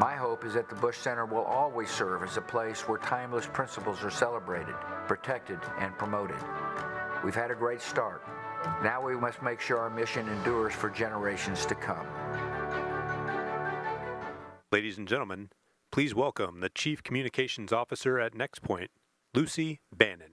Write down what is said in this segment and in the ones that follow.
My hope is that the Bush Center will always serve as a place where timeless principles are celebrated, protected, and promoted. We've had a great start. Now we must make sure our mission endures for generations to come. Ladies and gentlemen, please welcome the Chief Communications Officer at NexPoint, Lucy Bannon.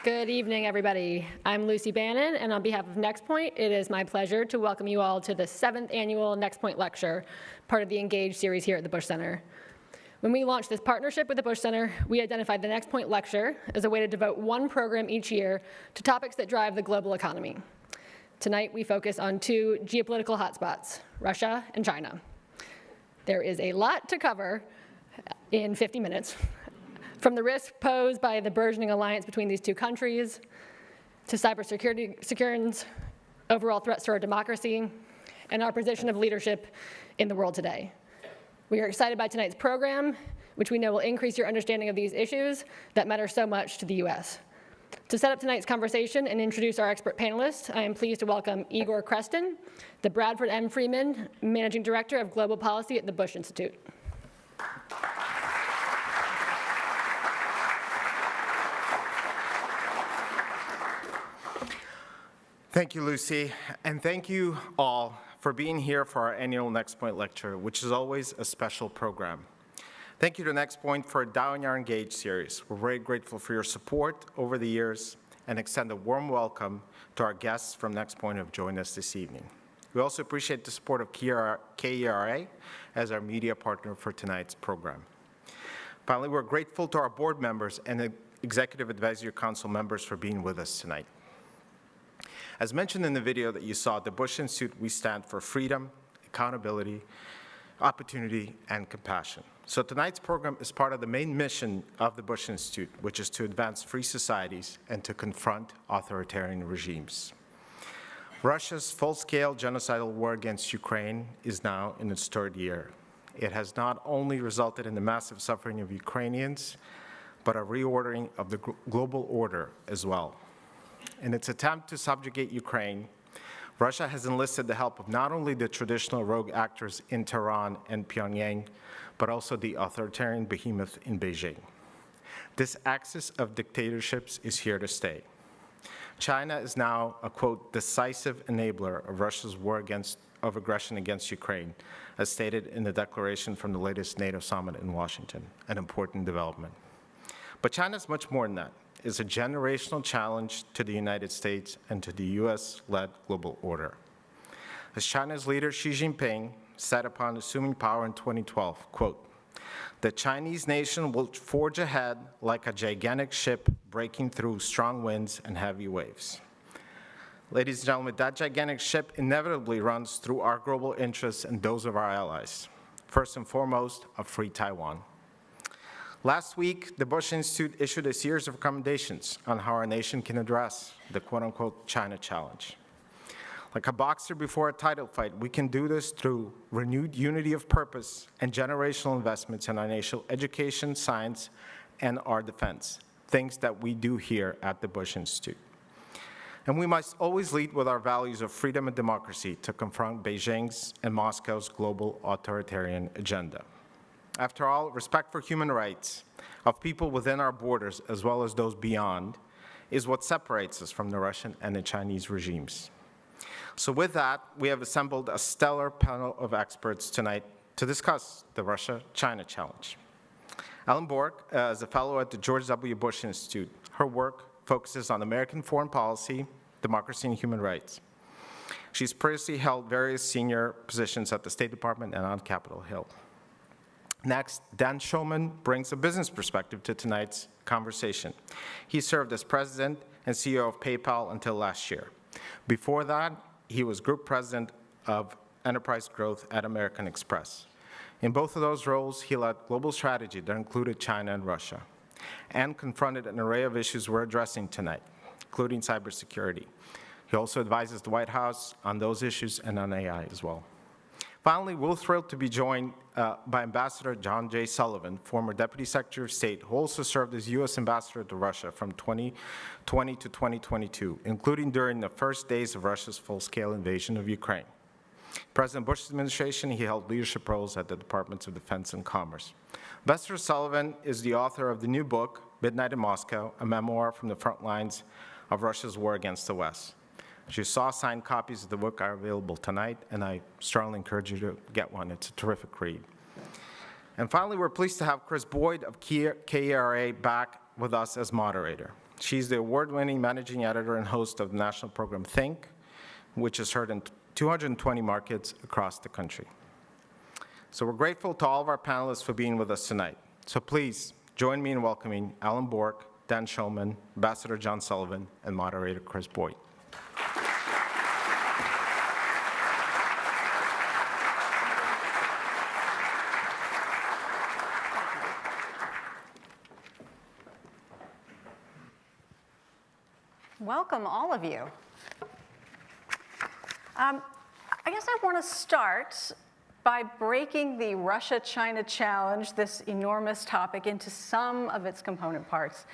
Good evening, everybody. I'm Lucy Bannon, and on behalf of NexPoint, it is my pleasure to welcome you all to the 7th annual NexPoint Lecture, part of the Engage series here at the Bush Center. When we launched this partnership with the Bush Center, we identified the NexPoint Lecture as a way to devote one program each year to topics that drive the global economy. Tonight, we focus on two geopolitical hotspots, Russia and China. There is a lot to cover in 50 minutes. From the risk posed by the burgeoning alliance between these two countries, to cybersecurity, overall threats to our democracy, and our position of leadership in the world today. We are excited by tonight's program, which we know will increase your understanding of these issues that matter so much to the U.S. To set up tonight's conversation and introduce our expert panelists, I am pleased to welcome Igor Krestin, the Bradford M. Freeman Managing Director of Global Policy at the Bush Institute. Thank you, Lucy, and thank you all for being here for our annual NexPoint Lecture, which is always a special program. Thank you to NexPoint for endowing our Engage series. We're very grateful for your support over the years and extend a warm welcome to our guests from NexPoint who have joined us this evening. We also appreciate the support of KERA as our media partner for tonight's program. Finally, we're grateful to our board members and the Executive Advisory Council members for being with us tonight. As mentioned in the video that you saw, at the Bush Institute, we stand for freedom, accountability, opportunity, and compassion. So tonight's program is part of the main mission of the Bush Institute, which is to advance free societies and to confront authoritarian regimes. Russia's full-scale genocidal war against Ukraine is now in its third year. It has not only resulted in the massive suffering of Ukrainians, but a reordering of the global order as well. In its attempt to subjugate Ukraine, Russia has enlisted the help of not only the traditional rogue actors in Tehran and Pyongyang, but also the authoritarian behemoth in Beijing. This axis of dictatorships is here to stay. China is now a, quote, decisive enabler of Russia's war of aggression against Ukraine, as stated in the declaration from the latest NATO summit in Washington, an important development. But China is much more than that. Is a generational challenge to the United States and to the US-led global order. As China's leader Xi Jinping said upon assuming power in 2012, quote, the Chinese nation will forge ahead like a gigantic ship breaking through strong winds and heavy waves. Ladies and gentlemen, that gigantic ship inevitably runs through our global interests and those of our allies. First and foremost, a free Taiwan. Last week, the Bush Institute issued a series of recommendations on how our nation can address the quote-unquote China challenge. Like a boxer before a title fight, we can do this through renewed unity of purpose and generational investments in our national education, science, and our defense, things that we do here at the Bush Institute. And we must always lead with our values of freedom and democracy to confront Beijing's and Moscow's global authoritarian agenda. After all, respect for human rights of people within our borders, as well as those beyond, is what separates us from the Russian and the Chinese regimes. So with that, we have assembled a stellar panel of experts tonight to discuss the Russia-China challenge. Ellen Bork is a fellow at the George W. Bush Institute. Her work focuses on American foreign policy, democracy, and human rights. She's previously held various senior positions at the State Department and on Capitol Hill. Next, Dan Schulman brings a business perspective to tonight's conversation. He served as president and CEO of PayPal until last year. Before that, he was group president of enterprise growth at American Express. In both of those roles, he led global strategy that included China and Russia, and confronted an array of issues we're addressing tonight, including cybersecurity. He also advises the White House on those issues and on AI as well. Finally, we're thrilled to be joined by Ambassador John J. Sullivan, former Deputy Secretary of State, who also served as U.S. Ambassador to Russia from 2020 to 2022, including during the first days of Russia's full-scale invasion of Ukraine. President Bush's administration, he held leadership roles at the Departments of Defense and Commerce. Ambassador Sullivan is the author of the new book, Midnight in Moscow, a memoir from the front lines of Russia's war against the West. As you saw, signed copies of the book are available tonight, and I strongly encourage you to get one. It's a terrific read. And finally, we're pleased to have Krys Boyd of KERA back with us as moderator. She's the award-winning managing editor and host of the national program Think, which is heard in 220 markets across the country. So we're grateful to all of our panelists for being with us tonight. So please join me in welcoming Alan Bork, Dan Schulman, Ambassador John Sullivan, and moderator Krys Boyd. Welcome, all of you. I guess I want to start by breaking the Russia-China challenge, this enormous topic, into some of its component parts.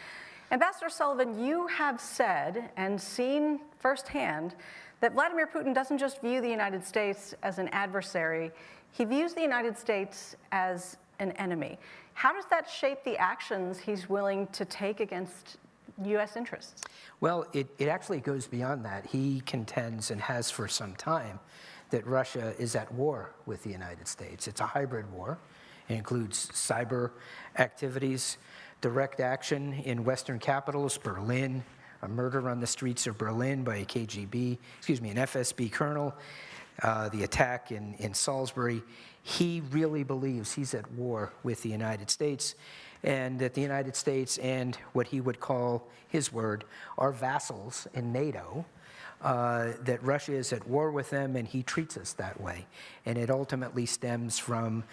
Ambassador Sullivan, you have said and seen firsthand that Vladimir Putin doesn't just view the United States as an adversary, he views the United States as an enemy. How does that shape the actions he's willing to take against U.S. interests? Well, it actually goes beyond that. He contends, and has for some time, that Russia is at war with the United States. It's a hybrid war. It includes cyber activities, direct action in Western capitals, Berlin, a murder on the streets of Berlin by an FSB colonel, the attack in Salisbury. He really believes he's at war with the United States, and that the United States and what he would call, his word, are vassals in NATO, that Russia is at war with them, and he treats us that way. And it ultimately stems from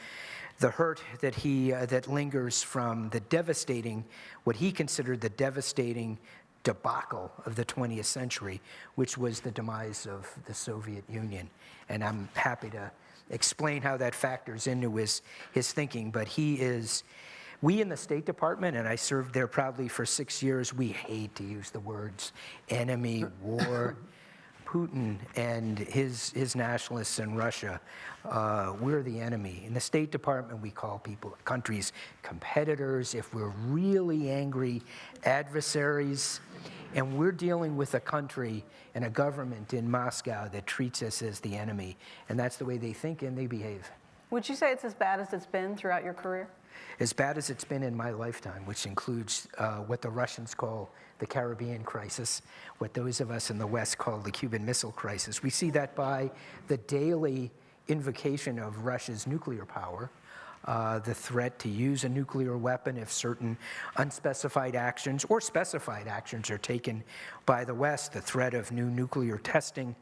the hurt that lingers from the devastating, what he considered the devastating debacle of the 20th century, which was the demise of the Soviet Union. And I'm happy to explain how that factors into his thinking, but we in the State Department, and I served there proudly for 6 years, we hate to use the words enemy, war. Putin and his nationalists in Russia, we're the enemy. In the State Department, we call countries competitors. If we're really angry, adversaries. And we're dealing with a country and a government in Moscow that treats us as the enemy. And that's the way they think and they behave. Would you say it's as bad as it's been throughout your career? As bad as it's been in my lifetime, which includes what the Russians call the Caribbean crisis, what those of us in the West call the Cuban Missile Crisis. We see that by the daily invocation of Russia's nuclear power, the threat to use a nuclear weapon if certain unspecified actions or specified actions are taken by the West, the threat of new nuclear testing.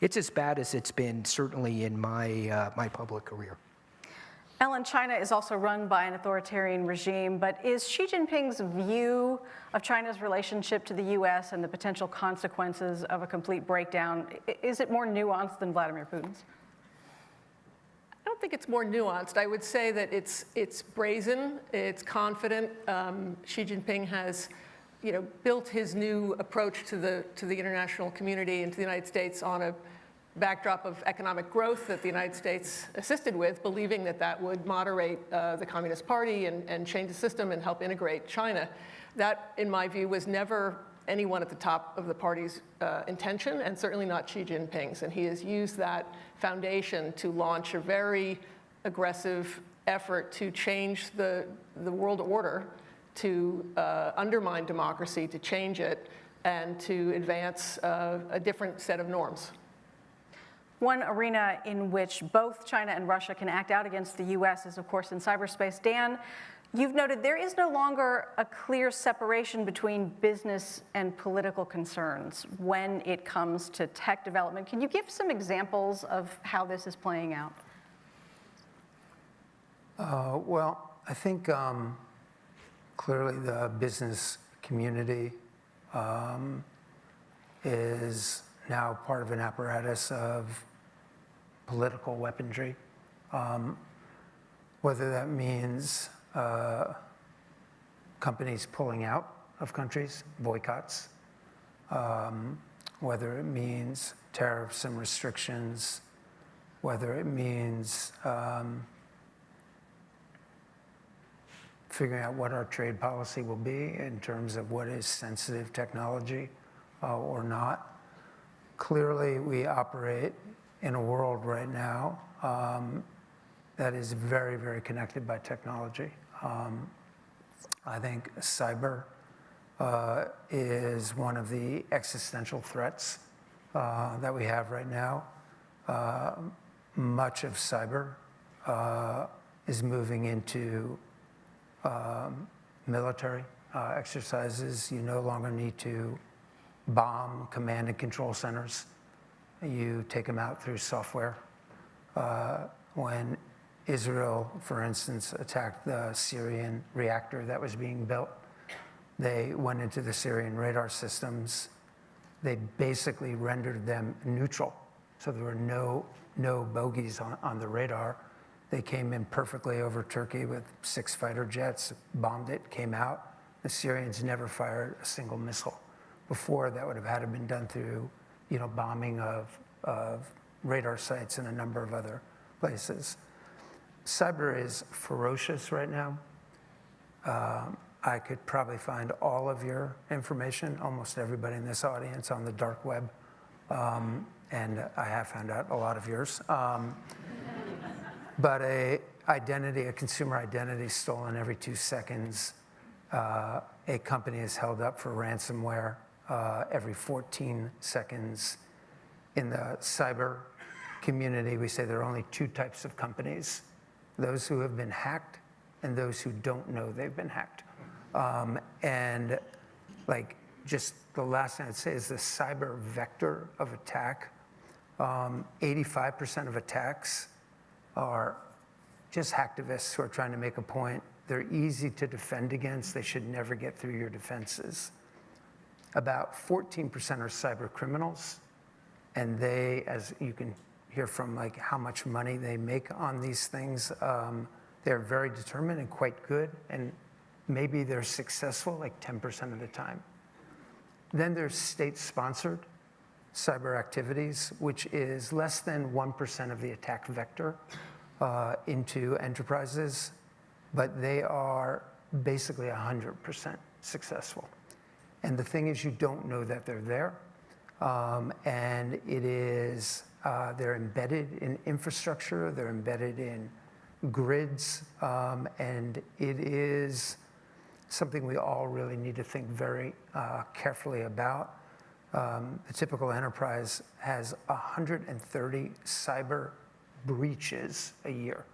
It's as bad as it's been, certainly in my public career. Ellen, China is also run by an authoritarian regime, but is Xi Jinping's view of China's relationship to the U.S. and the potential consequences of a complete breakdown, is it more nuanced than Vladimir Putin's? I don't think it's more nuanced. I would say that it's brazen, it's confident. Xi Jinping has, built his new approach to the international community and to the United States on a backdrop of economic growth that the United States assisted with, believing that that would moderate the Communist Party and change the system and help integrate China. That, in my view, was never anyone at the top of the party's intention, and certainly not Xi Jinping's. And he has used that foundation to launch a very aggressive effort to change the world order, to undermine democracy, to change it, and to advance a different set of norms. One arena in which both China and Russia can act out against the U.S. is, of course, in cyberspace. Dan, you've noted there is no longer a clear separation between business and political concerns when it comes to tech development. Can you give some examples of how this is playing out? Well, I think clearly the business community is now part of an apparatus of political weaponry, whether that means companies pulling out of countries, boycotts, whether it means tariffs and restrictions, whether it means figuring out what our trade policy will be in terms of what is sensitive technology or not. Clearly, we operate in a world right now that is very, very connected by technology. I think cyber is one of the existential threats that we have right now. Much of cyber is moving into military exercises. You no longer need to bomb command and control centers. You take them out through software. When Israel, for instance, attacked the Syrian reactor that was being built, they went into the Syrian radar systems. They basically rendered them neutral. So there were no bogeys on the radar. They came in perfectly over Turkey with 6 fighter jets, bombed it, came out. The Syrians never fired a single missile. Before, that would have had to been done through, bombing of radar sites in a number of other places. Cyber is ferocious right now. I could probably find all of your information, almost everybody in this audience, on the dark web. And I have found out a lot of yours. But a consumer identity stolen every 2 seconds. A company is held up for ransomware every 14 seconds. In the cyber community, we say there are only 2 types of companies: those who have been hacked and those who don't know they've been hacked. And just the last thing I'd say is the cyber vector of attack. 85% of attacks are just hacktivists who are trying to make a point. They're easy to defend against. They should never get through your defenses. About 14% are cyber criminals, and they, as you can hear from how much money they make on these things, they're very determined and quite good, and maybe they're successful 10% of the time. Then there's state-sponsored cyber activities, which is less than 1% of the attack vector into enterprises, but they are basically 100% successful. And the thing is, you don't know that they're there, and it is, they're embedded in infrastructure, they're embedded in grids, and it is something we all really need to think very carefully about. The typical enterprise has 130 cyber breaches a year.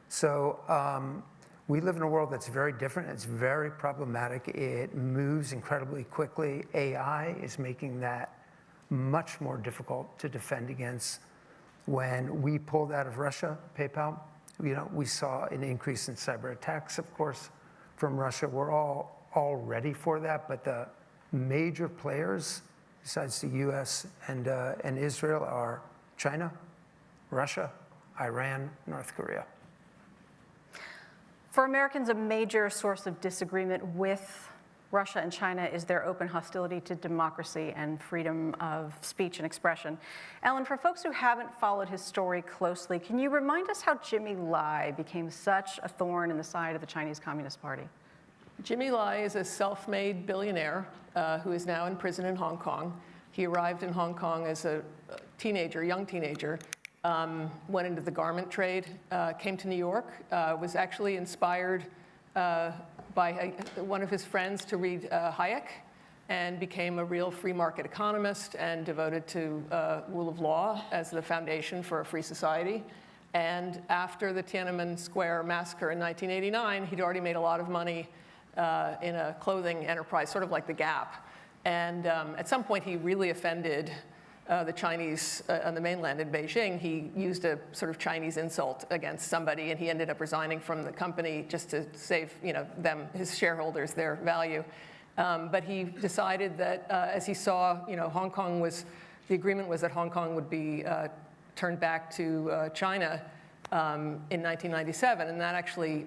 So we live in a world that's very different. It's very problematic. It moves incredibly quickly. AI is making that much more difficult to defend against. When we pulled out of Russia, PayPal, we saw an increase in cyber attacks, of course, from Russia. We're all ready for that, but the major players, besides the US and Israel, are China, Russia, Iran, North Korea. For Americans, a major source of disagreement with Russia and China is their open hostility to democracy and freedom of speech and expression. Ellen, for folks who haven't followed his story closely, can you remind us how Jimmy Lai became such a thorn in the side of the Chinese Communist Party? Jimmy Lai is a self-made billionaire who is now in prison in Hong Kong. He arrived in Hong Kong as a young teenager, went into the garment trade, came to New York, was actually inspired by one of his friends to read Hayek, and became a real free market economist and devoted to rule of law as the foundation for a free society. And after the Tiananmen Square massacre in 1989, he'd already made a lot of money in a clothing enterprise, sort of like the Gap. And at some point, he really offended the Chinese on the mainland in Beijing. He used a sort of Chinese insult against somebody, and he ended up resigning from the company just to save his shareholders, their value. But he decided that as he saw, Hong Kong was, the agreement was that Hong Kong would be turned back to China in 1997, and that actually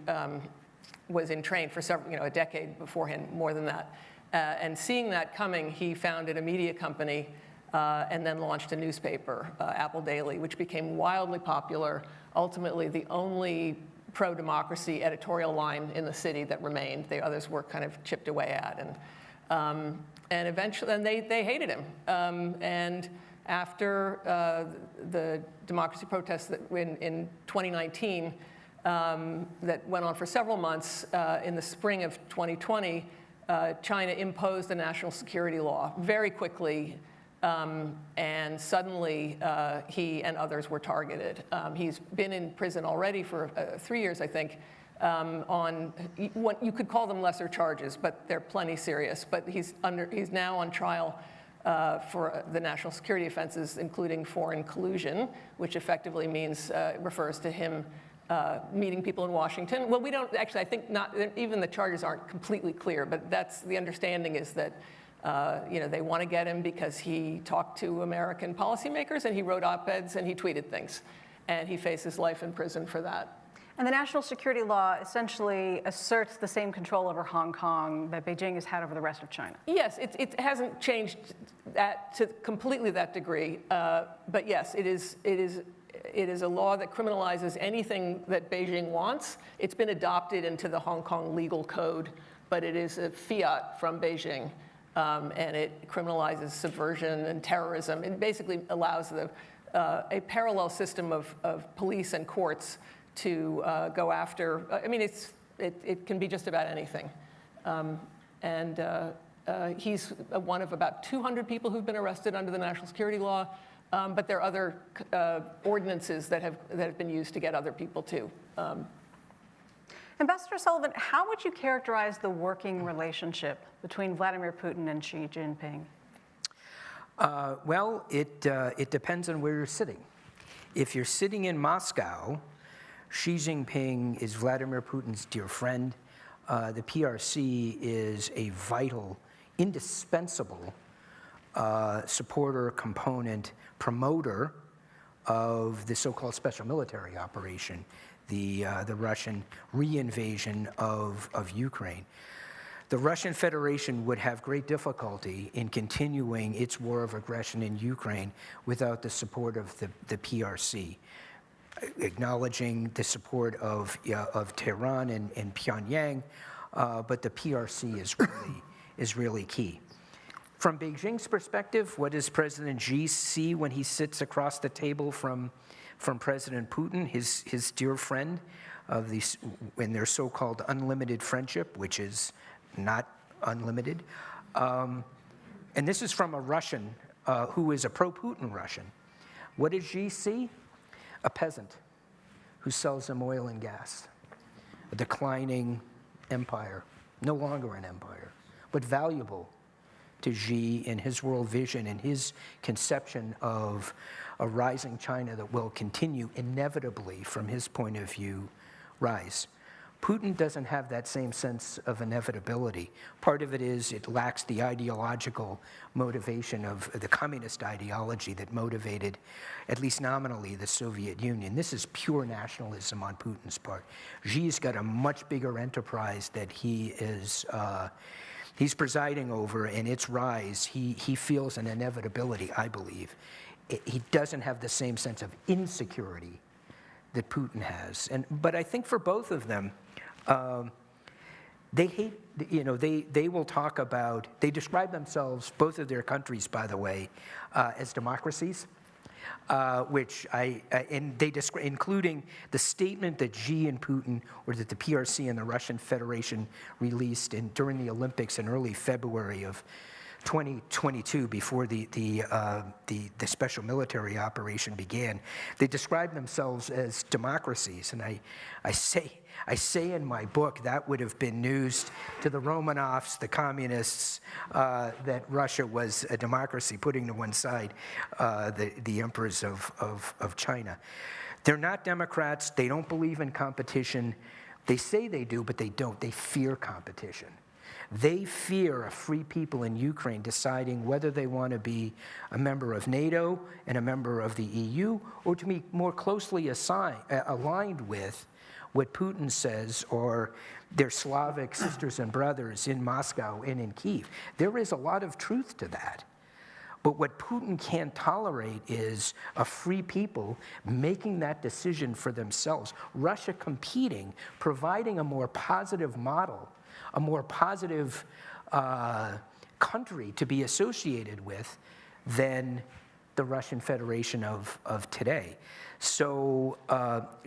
was in train for several, a decade beforehand, more than that. And seeing that coming, he founded a media company and then launched a newspaper, Apple Daily, which became wildly popular, ultimately the only pro-democracy editorial line in the city that remained. The others were kind of chipped away at. And eventually, and they hated him. And after the democracy protests that in 2019 that went on for several months, in the spring of 2020, China imposed a national security law very quickly, and suddenly he and others were targeted. He's been in prison already for 3 years, I think, on what you could call them lesser charges, but they're plenty serious. But he's now on trial for the national security offenses, including foreign collusion, which effectively means refers to him meeting people in Washington. Well, we don't actually. I think not even the charges aren't completely clear, but that's the understanding is that they want to get him because he talked to American policymakers and he wrote op-eds and he tweeted things, and he faces life in prison for that. And the national security law essentially asserts the same control over Hong Kong that Beijing has had over the rest of China. Yes, it hasn't changed that to completely that degree, but yes, it is a law that criminalizes anything that Beijing wants. It's been adopted into the Hong Kong legal code, but it is a fiat from Beijing, and it criminalizes subversion and terrorism. It basically allows a parallel system of police and courts to go after. I mean, it can be just about anything. He's one of about 200 people who've been arrested under the national security law, but there are other ordinances that have been used to get other people too. Ambassador Sullivan, how would you characterize the working relationship between Vladimir Putin and Xi Jinping? Well, it depends on where you're sitting. If you're sitting in Moscow, Xi Jinping is Vladimir Putin's dear friend. The PRC is a vital, indispensable supporter, component, promoter of the so-called special military operation, the Russian reinvasion of Ukraine. The Russian Federation would have great difficulty in continuing its war of aggression in Ukraine without the support of the PRC. Acknowledging the support of Tehran and Pyongyang, but the PRC is really key. From Beijing's perspective, what does President Xi see when he sits across the table from President Putin, his dear friend, in their so-called unlimited friendship, which is not unlimited? And this is from a Russian who is a pro-Putin Russian. What does Xi see? A peasant who sells him oil and gas, a declining empire, no longer an empire, but valuable to Xi in his world vision and his conception of a rising China that will continue inevitably, from his point of view, rise. Putin doesn't have that same sense of inevitability. Part of it is it lacks the ideological motivation of the communist ideology that motivated, at least nominally, the Soviet Union. This is pure nationalism on Putin's part. Xi's got a much bigger enterprise that he's presiding over, and its rise, he feels an inevitability, I believe. He doesn't have the same sense of insecurity that Putin has. But I think for both of them, they hate, they will talk about, they describe themselves, both of their countries, by the way, as democracies, and they describe, including the statement that Xi and Putin, or that the PRC and the Russian Federation released during the Olympics in early February of 2022, before the special military operation began. They described themselves as democracies, and I say in my book that would have been news to the Romanovs, the communists, that Russia was a democracy, putting to one side the emperors of China. They're not democrats. They don't believe in competition. They say they do, but they don't. They fear competition. They fear a free people in Ukraine deciding whether they want to be a member of NATO and a member of the EU, or to be more closely aligned with what Putin says, or their Slavic sisters and brothers in Moscow and in Kyiv. There is a lot of truth to that. But what Putin can't tolerate is a free people making that decision for themselves. Russia competing, providing a more positive model, a more positive country to be associated with than the Russian Federation of today. So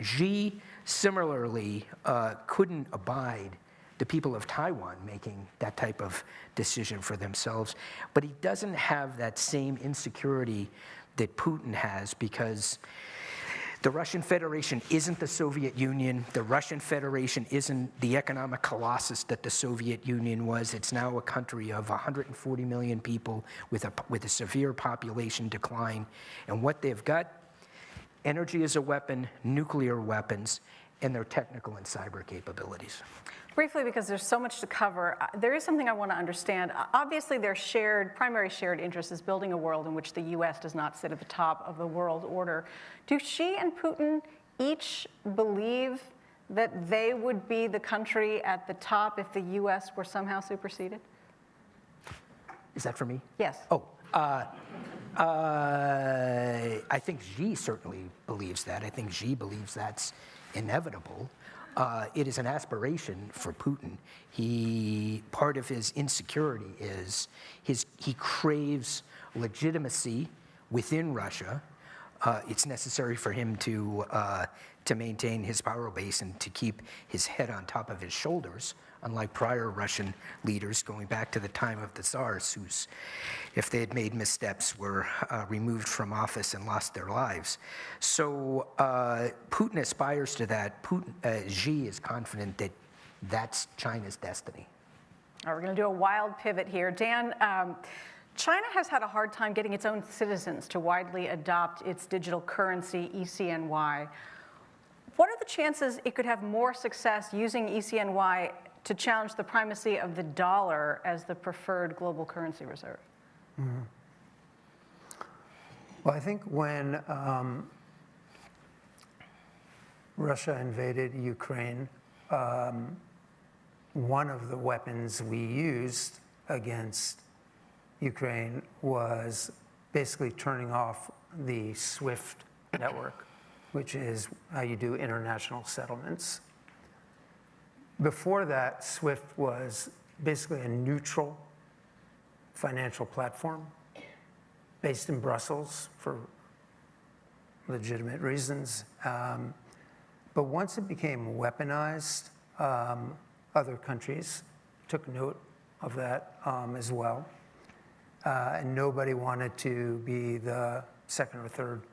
Xi similarly couldn't abide the people of Taiwan making that type of decision for themselves, but he doesn't have that same insecurity that Putin has, because the Russian Federation isn't the Soviet Union. The Russian Federation isn't the economic colossus that the Soviet Union was. It's now a country of 140 million people with a severe population decline. And what they've got, energy as a weapon, nuclear weapons, and their technical and cyber capabilities. Briefly, because there's so much to cover, there is something I want to understand. Obviously, their primary shared interest is building a world in which the U.S. does not sit at the top of the world order. Do Xi and Putin each believe that they would be the country at the top if the U.S. were somehow superseded? Is that for me? Yes. Oh, I think Xi certainly believes that. I think Xi believes that's inevitable. It is an aspiration for Putin. Part of his insecurity is he craves legitimacy within Russia. It's necessary for him to maintain his power base and to keep his head on top of his shoulders, unlike prior Russian leaders going back to the time of the Tsars, whose, if they had made missteps, were removed from office and lost their lives. So Putin aspires to that. Xi is confident that that's China's destiny. All right, we're going to do a wild pivot here. Dan, China has had a hard time getting its own citizens to widely adopt its digital currency, ECNY. What are the chances it could have more success using ECNY to challenge the primacy of the dollar as the preferred global currency reserve? Mm-hmm. Well, I think when Russia invaded Ukraine, one of the weapons we used against Ukraine was basically turning off the SWIFT network, which is how you do international settlements. Before that, SWIFT was basically a neutral financial platform based in Brussels for legitimate reasons. But once it became weaponized, other countries took note of that as well. And nobody wanted to be the second or third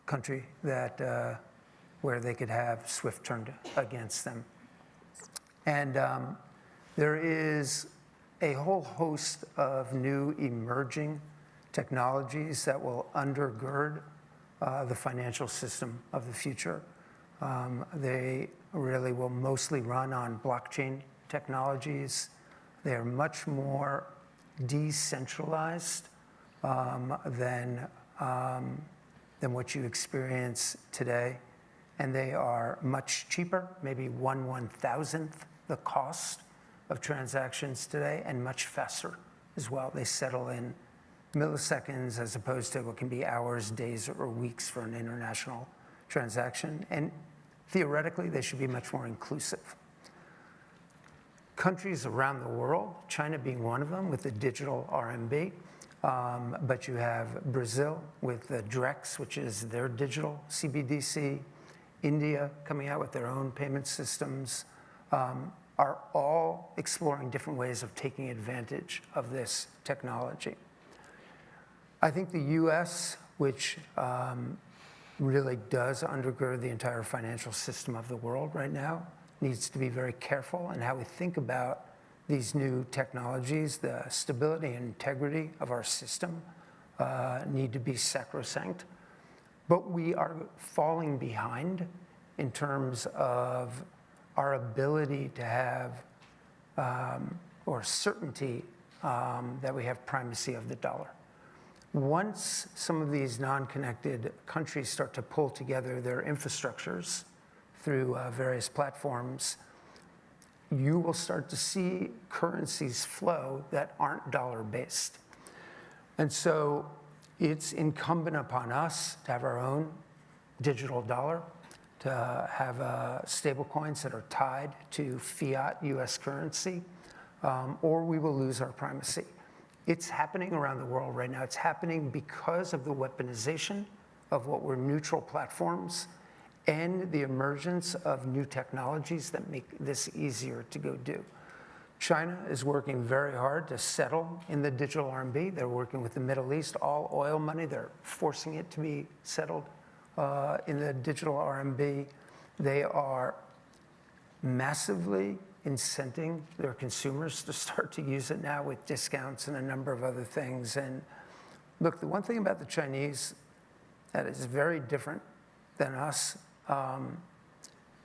country that where they could have SWIFT turned against them. And there is a whole host of new emerging technologies that will undergird the financial system of the future. They really will mostly run on blockchain technologies. They're much more decentralized than what you experience today. And they are much cheaper, maybe 1/1000th the cost of transactions today, and much faster as well. They settle in milliseconds as opposed to what can be hours, days, or weeks for an international transaction. And theoretically, they should be much more inclusive. Countries around the world, China being one of them with the digital RMB, but you have Brazil with the Drex, which is their digital CBDC, India coming out with their own payment systems, are all exploring different ways of taking advantage of this technology. I think the US, which really does undergird the entire financial system of the world right now, needs to be very careful in how we think about these new technologies. The stability and integrity of our system need to be sacrosanct. But we are falling behind in terms of our ability to have or certainty that we have primacy of the dollar. Once some of these non-connected countries start to pull together their infrastructures through various platforms, you will start to see currencies flow that aren't dollar-based. And so it's incumbent upon us to have our own digital dollar, to have stable coins that are tied to fiat US currency, or we will lose our primacy. It's happening around the world right now. It's happening because of the weaponization of what were neutral platforms and the emergence of new technologies that make this easier to go do. China is working very hard to settle in the digital RMB. They're working with the Middle East, all oil money. They're forcing it to be settled in the digital RMB. They are massively incenting their consumers to start to use it now with discounts and a number of other things. And look, the one thing about the Chinese that is very different than us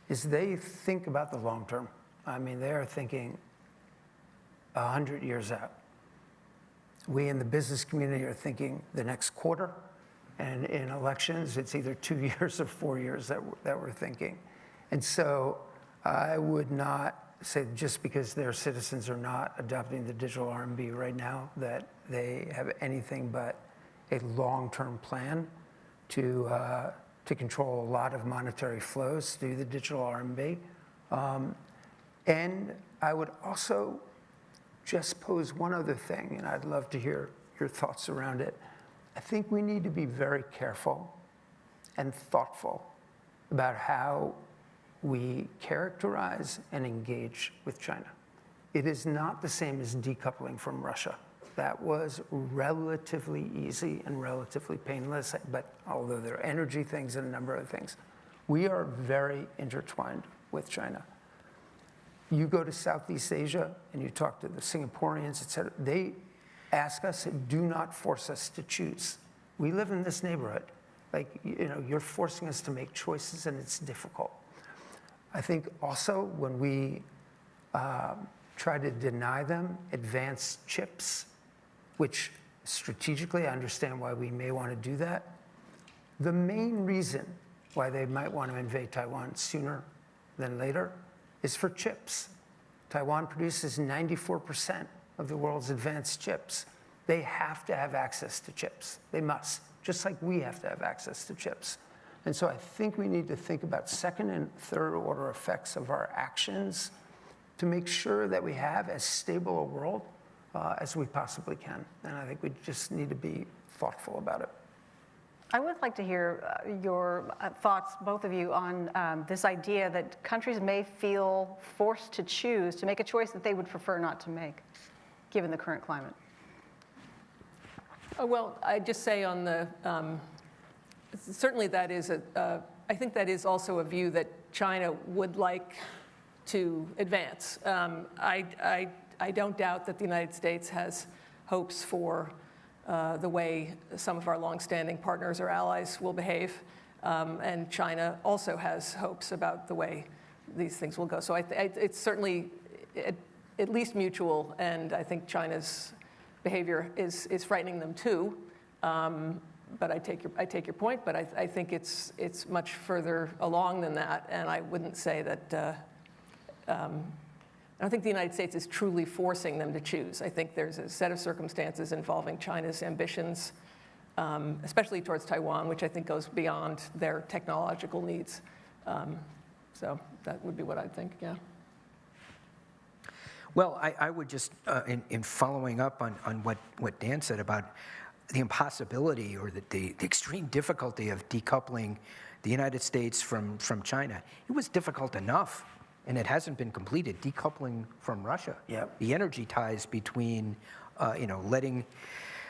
is they think about the long term. I mean, they are thinking 100 years out. We in the business community are thinking the next quarter, and in elections, it's either 2 years or 4 years that we're thinking. And so I would not say just because their citizens are not adopting the digital RMB right now that they have anything but a long-term plan to control a lot of monetary flows through the digital RMB. And I would also just pose one other thing, and I'd love to hear your thoughts around it. I think we need to be very careful and thoughtful about how we characterize and engage with China. It is not the same as decoupling from Russia. That was relatively easy and relatively painless, but although there are energy things and a number of things, we are very intertwined with China. You go to Southeast Asia and you talk to the Singaporeans, et cetera, they ask us, do not force us to choose. We live in this neighborhood. Like, you know, you're forcing us to make choices and it's difficult. I think also when we try to deny them advanced chips, which strategically I understand why we may want to do that, the main reason why they might want to invade Taiwan sooner than later is for chips. Taiwan produces 94% of the world's advanced chips. They have to have access to chips. They must, just like we have to have access to chips. And so I think we need to think about second and third order effects of our actions to make sure that we have as stable a world as we possibly can. And I think we just need to be thoughtful about it. I would like to hear your thoughts, both of you, on this idea that countries may feel forced to choose, to make a choice that they would prefer not to make, given the current climate. Well, I'd just say on the, certainly that is I think that is also a view that China would like to advance. I don't doubt that the United States has hopes for the way some of our longstanding partners or allies will behave. And China also has hopes about the way these things will go. So it's certainly at least mutual, and I think China's behavior is frightening them too. But I take your point, but I think it's much further along than that, and I wouldn't say that, I don't think the United States is truly forcing them to choose. I think there's a set of circumstances involving China's ambitions, especially towards Taiwan, which I think goes beyond their technological needs. So that would be what I think, yeah. Well, I would just, in following up on what Dan said about the impossibility or the extreme difficulty of decoupling the United States from China, it was difficult enough. And it hasn't been completed, decoupling from Russia. Yep. The energy ties between, letting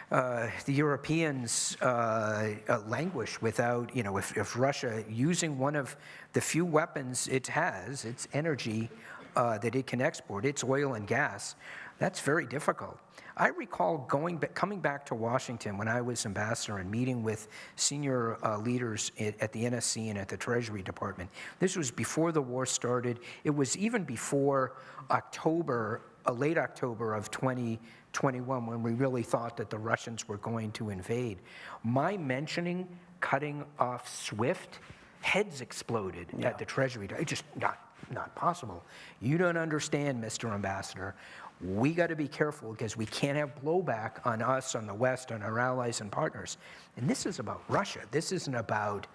the Europeans languish without, if Russia using one of the few weapons it has, its energy that it can export, its oil and gas, that's very difficult. I recall coming back to Washington when I was ambassador and meeting with senior leaders at the NSC and at the Treasury Department. This was before the war started. It was even before October late October of 2021, when we really thought that the Russians were going to invade, my mentioning cutting off SWIFT, heads exploded at the Treasury. It's just not possible. You don't understand, Mr. Ambassador. We got to be careful because we can't have blowback on us, on the West, on our allies and partners. And this is about Russia. This isn't about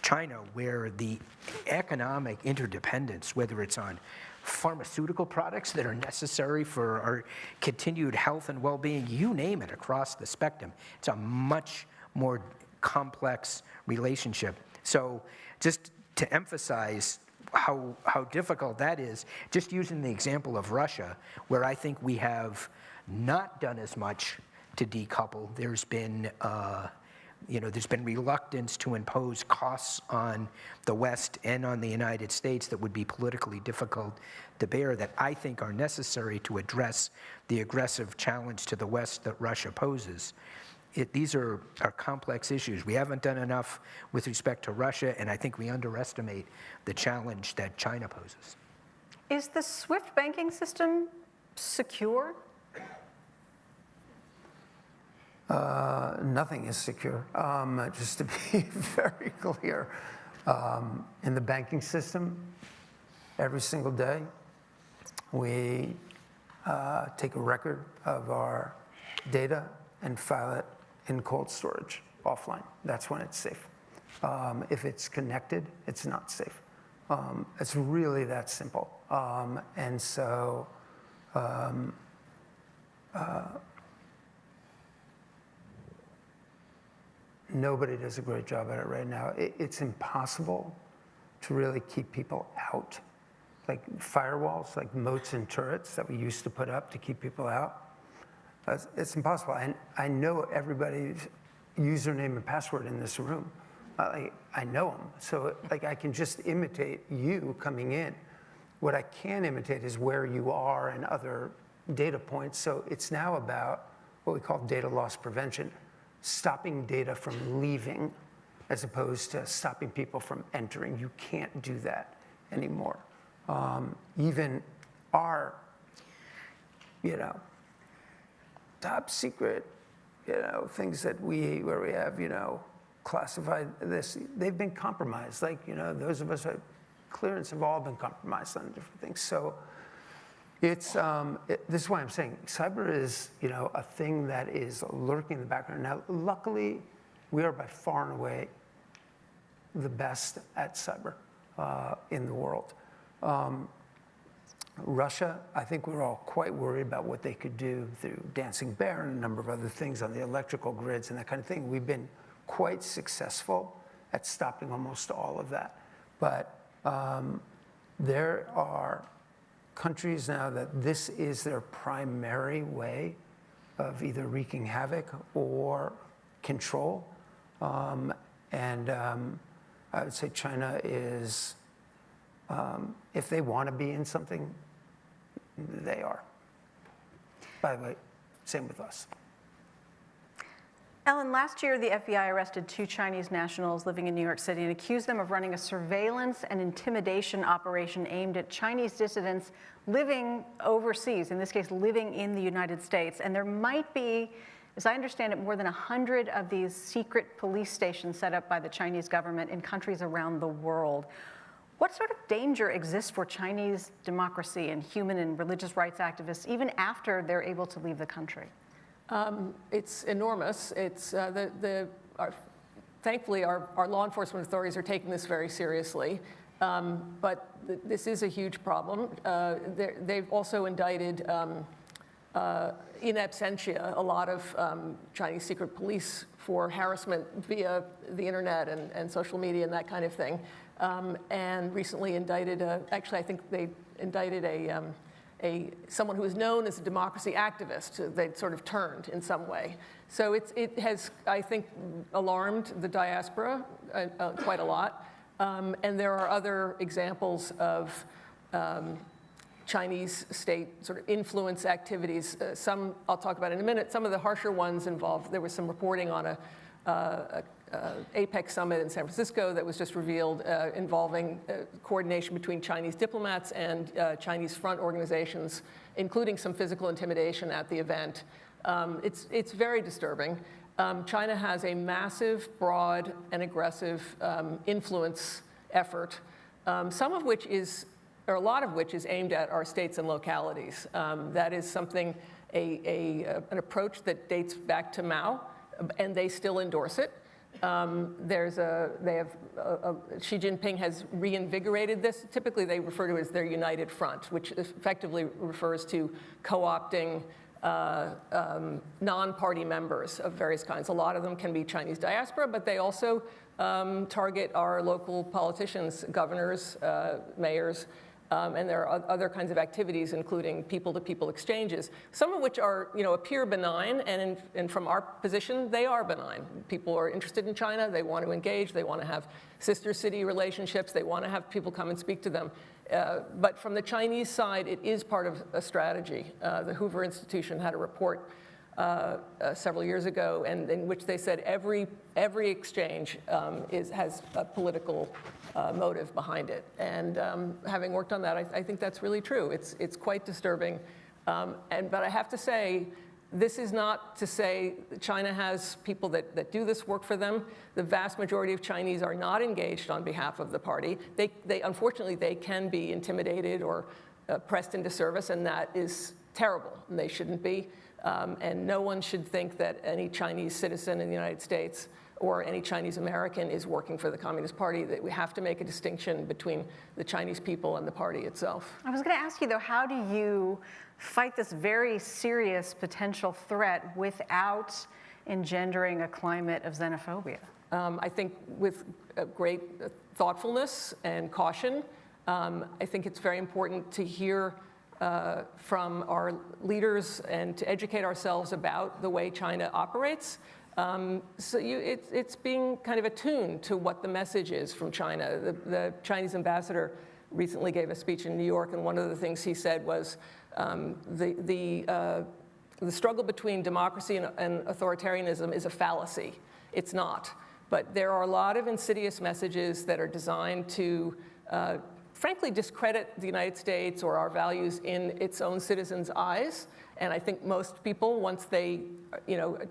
China, where the economic interdependence, whether it's on pharmaceutical products that are necessary for our continued health and well-being, you name it, across the spectrum. It's a much more complex relationship. So just to emphasize how difficult that is, just using the example of Russia, where I think we have not done as much to decouple. There's been reluctance to impose costs on the West and on the United States that would be politically difficult to bear, that I think are necessary to address the aggressive challenge to the West that Russia poses. These are complex issues. We haven't done enough with respect to Russia, and I think we underestimate the challenge that China poses. Is the SWIFT banking system secure? Nothing is secure, just to be very clear. In the banking system, every single day, we take a record of our data and file it in cold storage offline. That's when it's safe. If it's connected, it's not safe. It's really that simple. And so nobody does a great job at it right now. It's impossible to really keep people out. Like firewalls, like moats and turrets that we used to put up to keep people out. It's impossible. And I know everybody's username and password in this room. I know them. So I can just imitate you coming in. What I can imitate is where you are and other data points. So it's now about what we call data loss prevention, stopping data from leaving as opposed to stopping people from entering. You can't do that anymore. Even our, top secret, things that where we have, classified this, they've been compromised. Those of us at clearance have all been compromised on different things. So it's, this is why I'm saying cyber is, a thing that is lurking in the background. Now, luckily, we are by far and away the best at cyber in the world. Russia, I think we're all quite worried about what they could do through Dancing Bear and a number of other things on the electrical grids and that kind of thing. We've been quite successful at stopping almost all of that. But there are countries now that this is their primary way of either wreaking havoc or control. I would say China is, if they want to be in something, they are. By the way, same with us. Ellen, last year the FBI arrested 2 Chinese nationals living in New York City and accused them of running a surveillance and intimidation operation aimed at Chinese dissidents living overseas, in this case living in the United States. And there might be, as I understand it, more than 100 of these secret police stations set up by the Chinese government in countries around the world. What sort of danger exists for Chinese democracy and human and religious rights activists even after they're able to leave the country? It's enormous. It's thankfully, our law enforcement authorities are taking this very seriously. But this is a huge problem. They've also indicted in absentia a lot of Chinese secret police for harassment via the internet and social media and that kind of thing. And recently indicted, actually I think they indicted someone who was known as a democracy activist. They'd sort of turned in some way. So it has, I think, alarmed the diaspora quite a lot. And there are other examples of Chinese state sort of influence activities. Some I'll talk about in a minute. Some of the harsher ones involved, there was some reporting on a APEC summit in San Francisco that was just revealed involving coordination between Chinese diplomats and Chinese front organizations, including some physical intimidation at the event. It's very disturbing. China has a massive, broad, and aggressive influence effort, some of which is, or a lot of which is aimed at our states and localities. That is something, an approach that dates back to Mao, and they still endorse it. Xi Jinping has reinvigorated this. Typically, they refer to it as their united front, which effectively refers to co-opting non-party members of various kinds. A lot of them can be Chinese diaspora, but they also target our local politicians, governors, mayors, and there are other kinds of activities, including people-to-people exchanges, some of which are, appear benign, and from our position, they are benign. People are interested in China, they want to engage, they want to have sister city relationships, they want to have people come and speak to them. But from the Chinese side, it is part of a strategy. The Hoover Institution had a report several years ago, and in which they said every exchange has a political motive behind it. And having worked on that, I think that's really true. It's quite disturbing. But I have to say, this is not to say China has people that do this work for them. The vast majority of Chinese are not engaged on behalf of the party. Unfortunately, they can be intimidated or pressed into service, and that is terrible, and they shouldn't be. And no one should think that any Chinese citizen in the United States or any Chinese American is working for the Communist Party. That we have to make a distinction between the Chinese people and the party itself. I was going to ask you, though, how do you fight this very serious potential threat without engendering a climate of xenophobia? I think with great thoughtfulness and caution. I think it's very important to hear from our leaders and to educate ourselves about the way China operates. It's being kind of attuned to what the message is from China. The Chinese ambassador recently gave a speech in New York, and one of the things he said was the struggle between democracy and authoritarianism is a fallacy. It's not. But there are a lot of insidious messages that are designed to frankly discredit the United States or our values in its own citizens' eyes. And I think most people, once they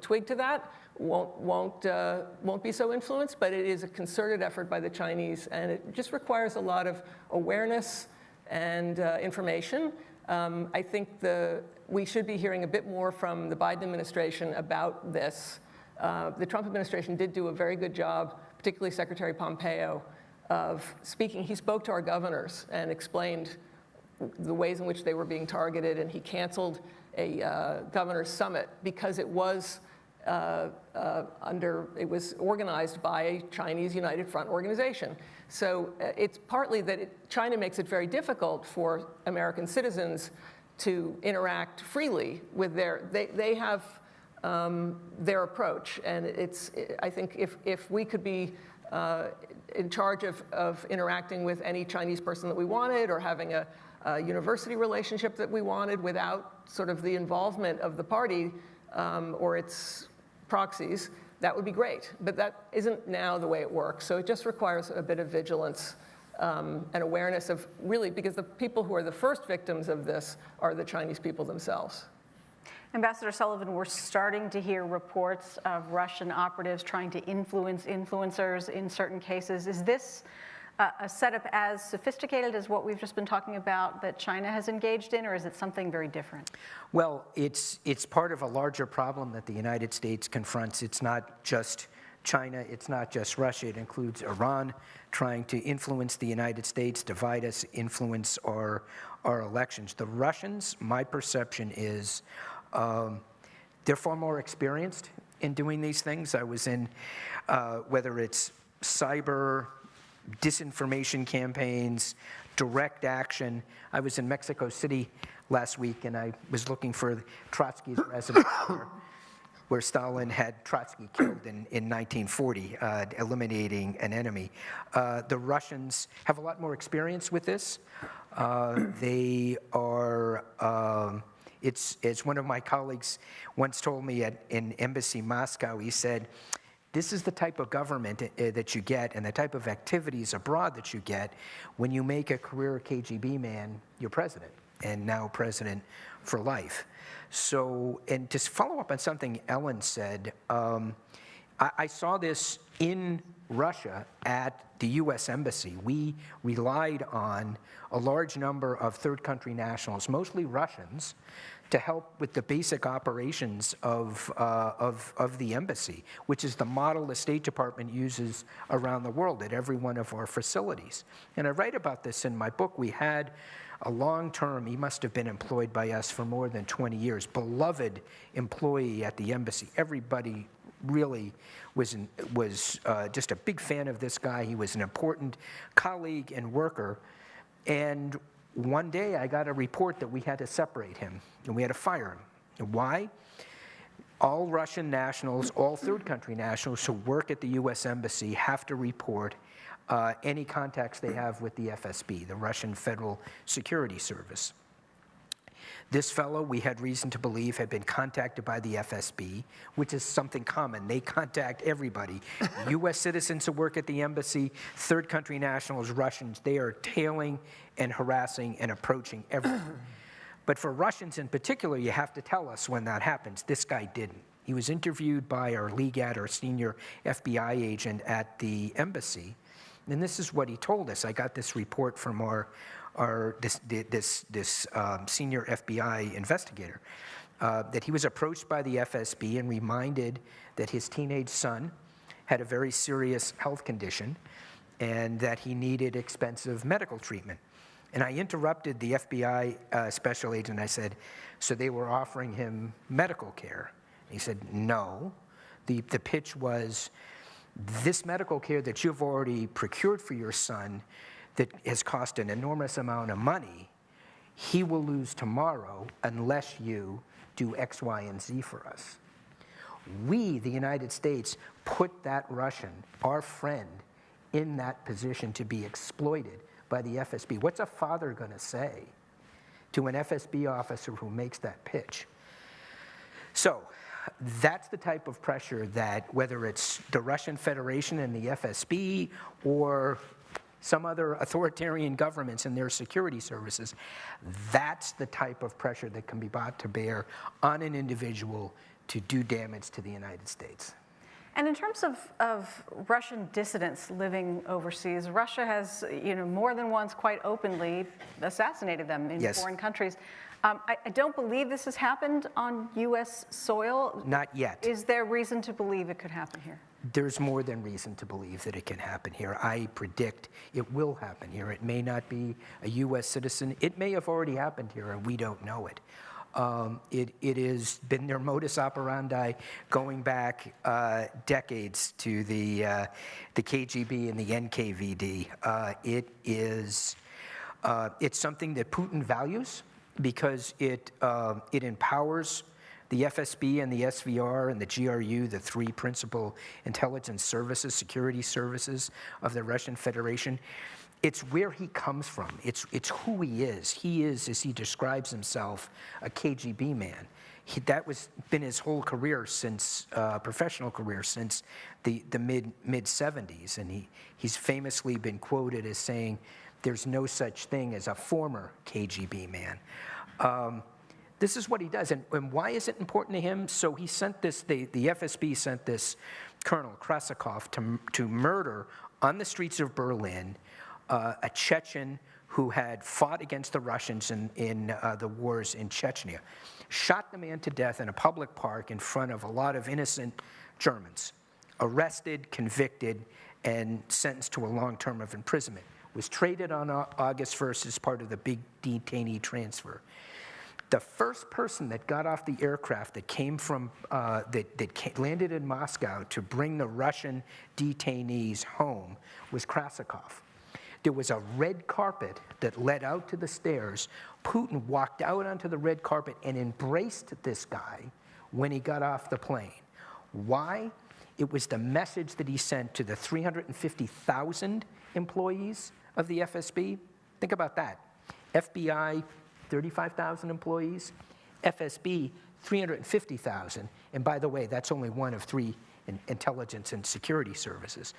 twig to that, won't be so influenced. But it is a concerted effort by the Chinese, and it just requires a lot of awareness and information. I think we should be hearing a bit more from the Biden administration about this. The Trump administration did do a very good job, particularly Secretary Pompeo, of speaking. He spoke to our governors and explained the ways in which they were being targeted, and he canceled a governor's summit because it was organized by a Chinese United Front organization. So it's partly that China makes it very difficult for American citizens to interact freely with they have their approach, and I think if we could be in charge of interacting with any Chinese person that we wanted, or having a university relationship that we wanted without sort of the involvement of the party or its proxies, that would be great. But that isn't now the way it works. So it just requires a bit of vigilance and awareness of really, because the people who are the first victims of this are the Chinese people themselves. Ambassador Sullivan, we're starting to hear reports of Russian operatives trying to influence influencers in certain cases. Is this a setup as sophisticated as what we've just been talking about that China has engaged in, or is it something very different? Well, it's part of a larger problem that the United States confronts. It's not just China, it's not just Russia, it includes Iran trying to influence the United States, divide us, influence our elections. The Russians, my perception is, they're far more experienced in doing these things. I was in, whether it's cyber, disinformation campaigns, direct action. I was in Mexico City last week, and I was looking for Trotsky's residence where Stalin had Trotsky killed in 1940, eliminating an enemy. The Russians have a lot more experience with this. They are, it's one of my colleagues once told me in Embassy Moscow, he said, This is the type of government that you get and the type of activities abroad that you get when you make a career KGB man your president, and now president for life. So, and to follow up on something Ellen said, I saw this in Russia at the US Embassy. We relied on a large number of third country nationals, mostly Russians, to help with the basic operations of the embassy, which is the model the State Department uses around the world at every one of our facilities. And I write about this in my book. We had a long-term, he must have been employed by us for more than 20 years, beloved employee at the embassy. Everybody really was just a big fan of this guy. He was an important colleague and worker. And one day I got a report that we had to separate him and we had to fire him. And why? All Russian nationals, all third country nationals who work at the US Embassy have to report any contacts they have with the FSB, the Russian Federal Security Service. This fellow, we had reason to believe, had been contacted by the FSB, which is something common. They contact everybody. US citizens who work at the embassy, third country nationals, Russians, they are tailing and harassing and approaching everyone. But for Russians in particular, you have to tell us when that happens. This guy didn't. He was interviewed by our LEGAT, our senior FBI agent at the embassy, and this is what he told us. I got this report from this senior FBI investigator, that he was approached by the FSB and reminded that his teenage son had a very serious health condition and that he needed expensive medical treatment. And I interrupted the FBI special agent. I said, so they were offering him medical care? He said, no. The pitch was, this medical care that you've already procured for your son that has cost an enormous amount of money, he will lose tomorrow unless you do X, Y, and Z for us. We, the United States, put that Russian, our friend, in that position to be exploited by the FSB. What's a father going to say to an FSB officer who makes that pitch? So that's the type of pressure that, whether it's the Russian Federation and the FSB or some other authoritarian governments and their security services, that's the type of pressure that can be brought to bear on an individual to do damage to the United States. And in terms of Russian dissidents living overseas, Russia has, more than once quite openly assassinated them in Yes. foreign countries. I don't believe this has happened on U.S. soil. Not yet. Is there reason to believe it could happen here? There's more than reason to believe that it can happen here. I predict it will happen here. It may not be a U.S. citizen. It may have already happened here, and we don't know it. It has been their modus operandi going back decades to the KGB and the NKVD. It's something that Putin values because it empowers the FSB and the SVR and the GRU, the three principal intelligence services, security services of the Russian Federation. It's where he comes from. It's who he is. He is, as he describes himself, a KGB man. That was been his whole career since, professional career since the mid-70s. And he's famously been quoted as saying, there's no such thing as a former KGB man. This is what he does. And why is it important to him? So he sent this, the FSB sent this Colonel Krasakov to murder on the streets of Berlin a Chechen who had fought against the Russians in the wars in Chechnya. Shot the man to death in a public park in front of a lot of innocent Germans. Arrested, convicted, and sentenced to a long term of imprisonment. Was traded on August 1st as part of the big detainee transfer. The first person that got off the aircraft that came from, landed in Moscow to bring the Russian detainees home was Krasakov. There was a red carpet that led out to the stairs. Putin walked out onto the red carpet and embraced this guy when he got off the plane. Why? It was the message that he sent to the 350,000 employees of the FSB. Think about that. FBI, 35,000 employees. FSB, 350,000. And by the way, that's only one of three and intelligence and security services.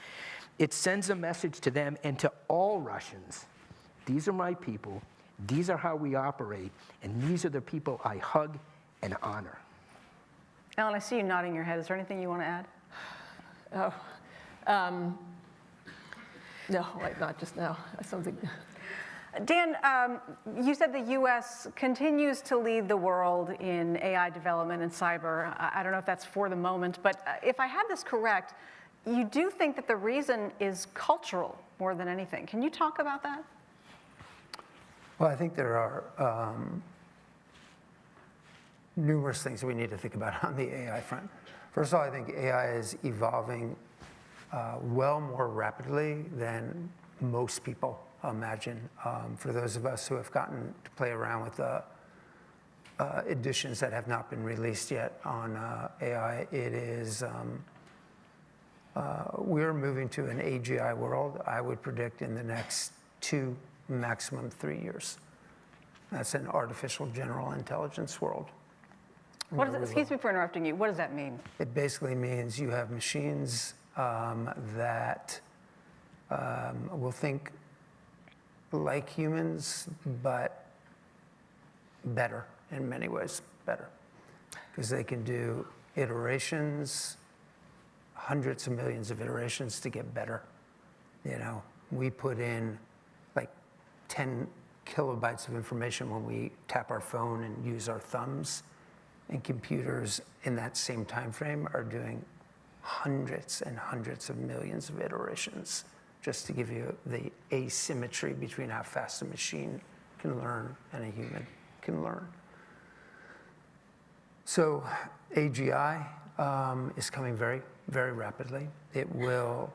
It sends a message to them and to all Russians. These are my people, these are how we operate, and these are the people I hug and honor. Ellen, I see you nodding your head. Is there anything you want to add? No, not just now. Something. Dan, you said the U.S. continues to lead the world in AI development and cyber. I don't know if that's for the moment, but if I have this correct, you do think that the reason is cultural more than anything. Can you talk about that? Well, I think there are numerous things we need to think about on the AI front. First of all, I think AI is evolving well more rapidly than most people imagine. For those of us who have gotten to play around with the editions that have not been released yet on AI, it is, we're moving to an AGI world, I would predict, in the next 2, maximum 3 years. That's an artificial general intelligence world. What does it, excuse me for interrupting you, what does that mean? It basically means you have machines that will think like humans, but better in many ways, better. Because they can do iterations, hundreds of millions of iterations to get better. You know, we put in like 10 kilobytes of information when we tap our phone and use our thumbs, and computers in that same time frame are doing hundreds and hundreds of millions of iterations, just to give you the asymmetry between how fast a machine can learn and a human can learn. So AGI is coming very, very rapidly. It will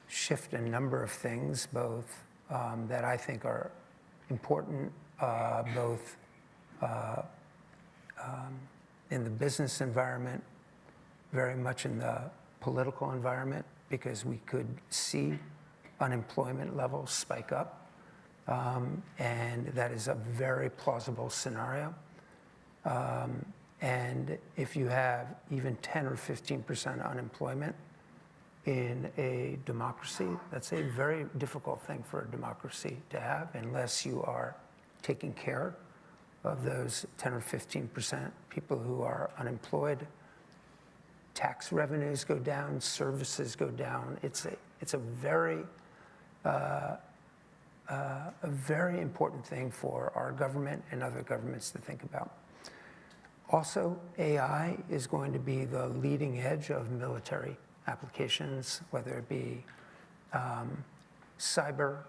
shift a number of things, both that I think are important, both in the business environment, very much in the political environment, because we could see unemployment levels spike up, and that is a very plausible scenario. And if you have even 10 or 15% unemployment in a democracy, that's a very difficult thing for a democracy to have, unless you are taking care of those 10 or 15% people who are unemployed. Tax revenues go down, services go down. It's a very important thing for our government and other governments to think about. Also, AI is going to be the leading edge of military applications, whether it be cyber,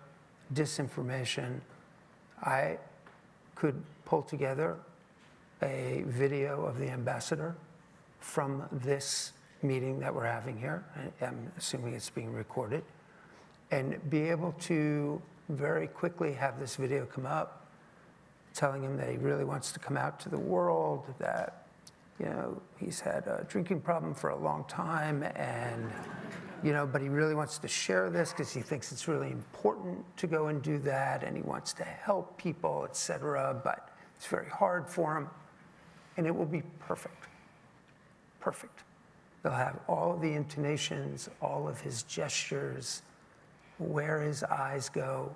disinformation. I could pull together a video of the ambassador from this meeting that we're having here, I'm assuming it's being recorded, and be able to very quickly have this video come up, telling him that he really wants to come out to the world, that, you know, he's had a drinking problem for a long time, and, you know, but he really wants to share this because he thinks it's really important to go and do that, and he wants to help people, et cetera, but it's very hard for him, and it will be perfect. Perfect. They'll have all of the intonations, all of his gestures, where his eyes go,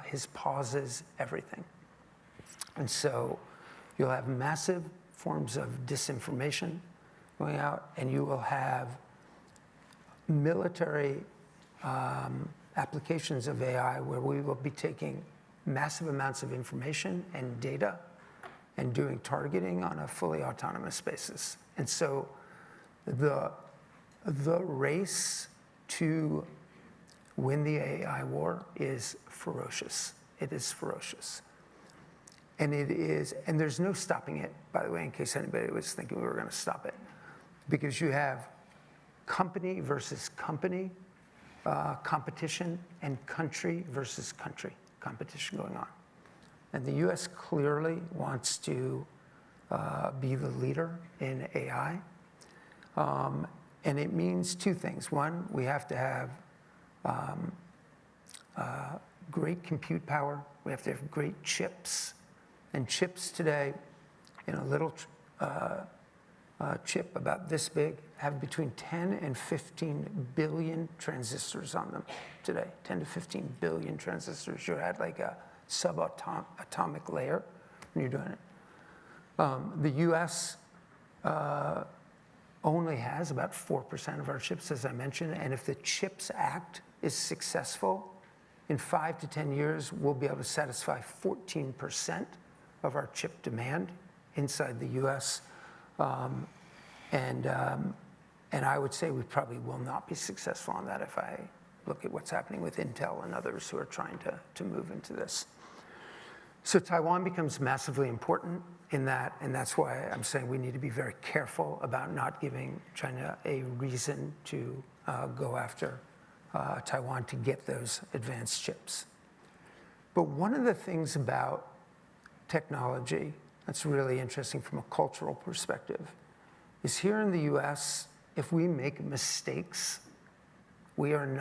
his pauses, everything. And so you'll have massive forms of disinformation going out, and you will have military applications of AI where we will be taking massive amounts of information and data and doing targeting on a fully autonomous basis. And so the race to win the AI war is ferocious. It is ferocious. And it is, and there's no stopping it, by the way, in case anybody was thinking we were going to stop it, because you have company versus company competition and country versus country competition going on. And the US clearly wants to be the leader in AI. And it means two things. One, we have to have great compute power. We have to have great chips. And chips today, in a little chip about this big have between 10 and 15 billion transistors on them today. 10 to 15 billion transistors. You're at like a subatomic layer when you're doing it. The US only has about 4% of our chips, as I mentioned, and if the CHIPS Act is successful, in 5 to 10 years, we'll be able to satisfy 14% of our chip demand inside the US. And I would say we probably will not be successful on that if I look at what's happening with Intel and others who are trying to move into this. So Taiwan becomes massively important in that, and that's why I'm saying we need to be very careful about not giving China a reason to go after Taiwan to get those advanced chips. But one of the things about technology that's really interesting from a cultural perspective is here in the US, if we make mistakes, we don't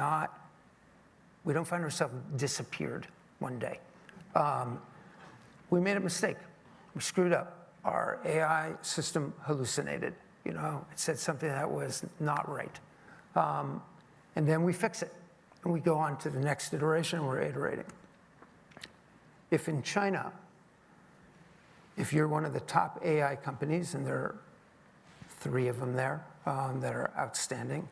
find ourselves disappeared one day. We made a mistake. We screwed up. Our AI system hallucinated. You know, it said something that was not right. And then we fix it. And we go on to the next iteration, and we're iterating. If in China, if you're one of the top AI companies, and there are 3 of them there that are outstanding,